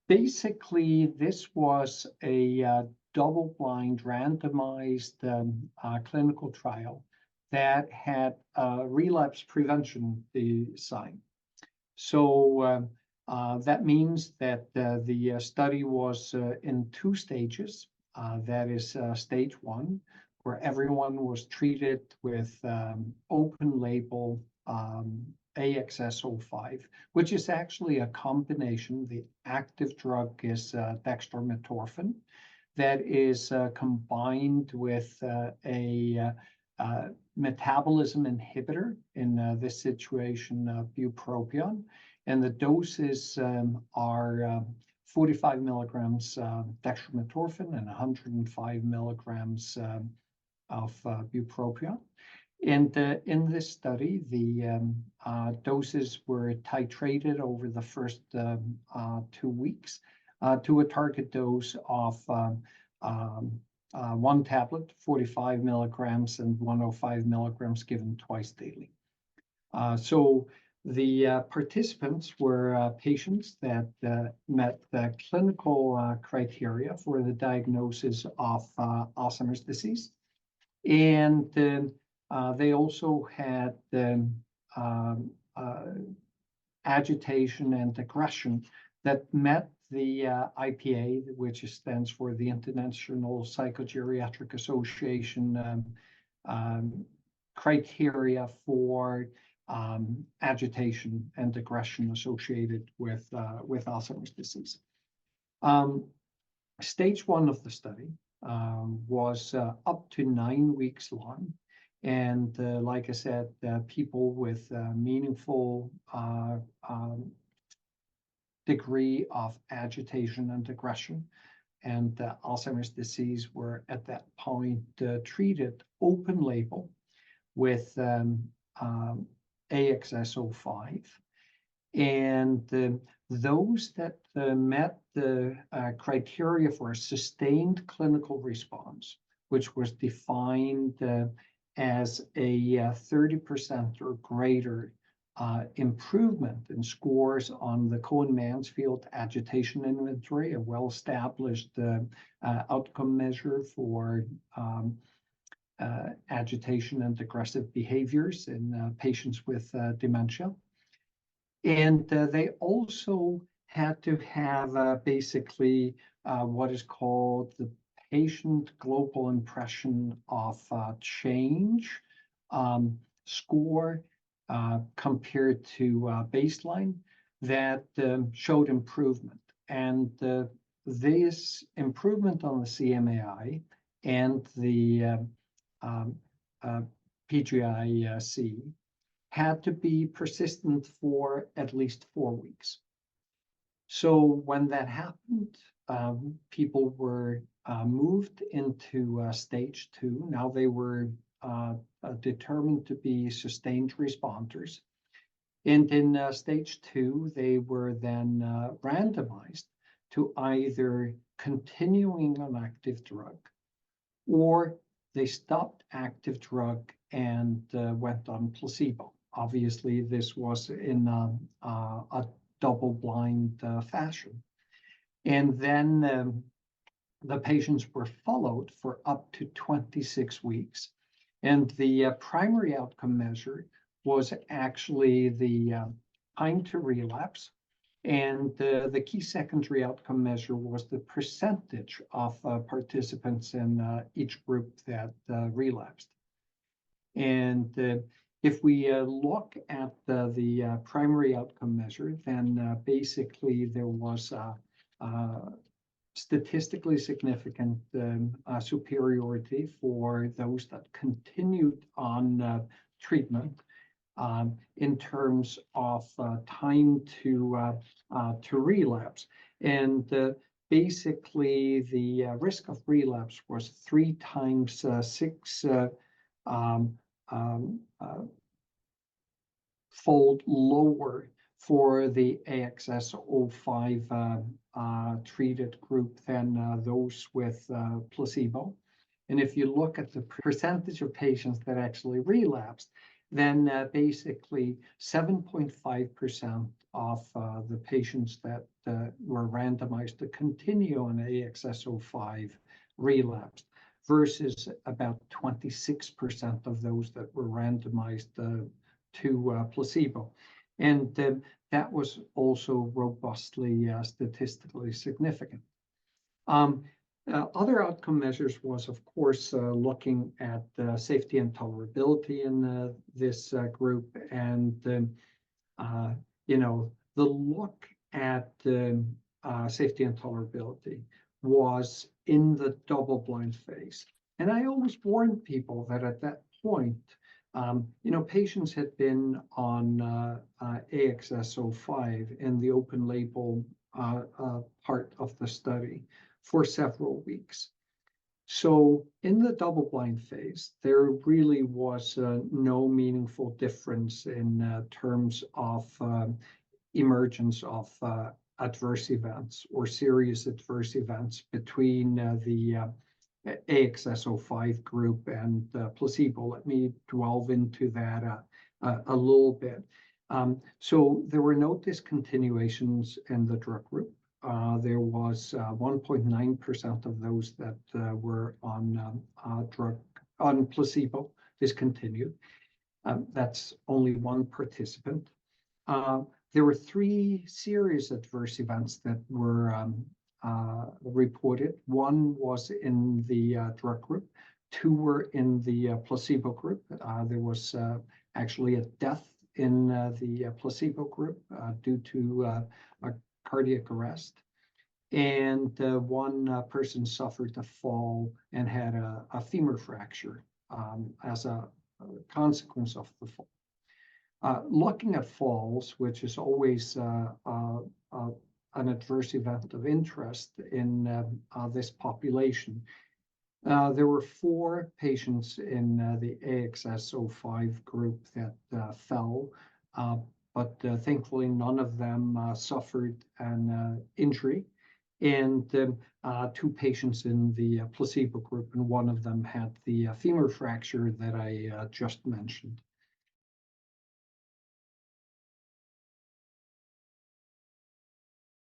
Basically, this was a double-blind, randomized clinical trial that had relapse prevention design. So that means that the study was in 2 stages. That is stage 1, where everyone was treated with open-label AXS-05, which is actually a combination. The active drug is dextromethorphan that is combined with a metabolism inhibitor, in this situation, bupropion. And the doses are 45 milligrams dextromethorphan and 105 milligrams of bupropion. And in this study, the doses were titrated over the first 2 weeks to a target dose of 1 tablet, 45 milligrams, and 105 milligrams given twice daily. So the participants were patients that met the clinical criteria for the diagnosis of Alzheimer's disease. And they also had agitation and aggression that met the IPA, which stands for the International Psychogeriatric Association criteria for agitation and aggression associated with Alzheimer's disease. Stage 1 of the study was up to 9 weeks long. And like I said, people with meaningful degree of agitation and aggression and Alzheimer's disease were at that point treated open label with AXS-05. And those that met the criteria for a sustained clinical response, which was defined as a 30% or greater improvement in scores on the Cohen-Mansfield Agitation Inventory, a well-established outcome measure for agitation and aggressive behaviors in patients with dementia. And they also had to have basically what is called the Patient Global Impression of Change score compared to baseline that showed improvement. And this improvement on the CMAI and the PGI-C had to be persistent for at least 4 weeks. So when that happened, people were moved into stage 2. Now they were determined to be sustained responders. And in stage 2, they were then randomized to either continuing on active drug, or they stopped active drug and went on placebo. Obviously, this was in a double-blind fashion. And then the patients were followed for up to 26 weeks. And the primary outcome measure was actually the time to relapse. And the key secondary outcome measure was the percentage of participants in each group that relapsed. And if we look at the primary outcome measure, then basically there was statistically significant superiority for those that continued on treatment in terms of time to relapse. And basically the risk of relapse was 3 times 6 fold lower for the AXS-05 treated group than those with placebo. And if you look at the percentage of patients that actually relapsed, then basically 7.5% of the patients that were randomized to continue on AXS-05 relapsed, versus about 26% of those that were randomized to placebo. And that was also robustly statistically significant. Other outcome measures was, of course, looking at safety and tolerability in this group, and you know, the look at safety and tolerability was in the double-blind phase. And I always warned people that at that point, you know, patients had been on AXS-05 in the open label part of the study for several weeks. So in the double-blind phase, there really was no meaningful difference in terms of emergence of adverse events or serious adverse events between the AXS-05 group and placebo. Let me delve into that a little bit. So there were no discontinuations in the drug group. There was 1.9% of those that were on placebo discontinued. That's only one participant. There were 3 serious adverse events that were reported. One was in the drug group. 2 were in the placebo group. There was actually a death in the placebo group due to a cardiac arrest. And 1 person suffered a fall and had a femur fracture as a consequence of the fall. Looking at falls, which is always an adverse event of interest in this population, there were 4 patients in the AXS-05 group that fell, but thankfully none of them suffered an injury, and 2 patients in the placebo group, and 1 of them had the femur fracture that I just mentioned.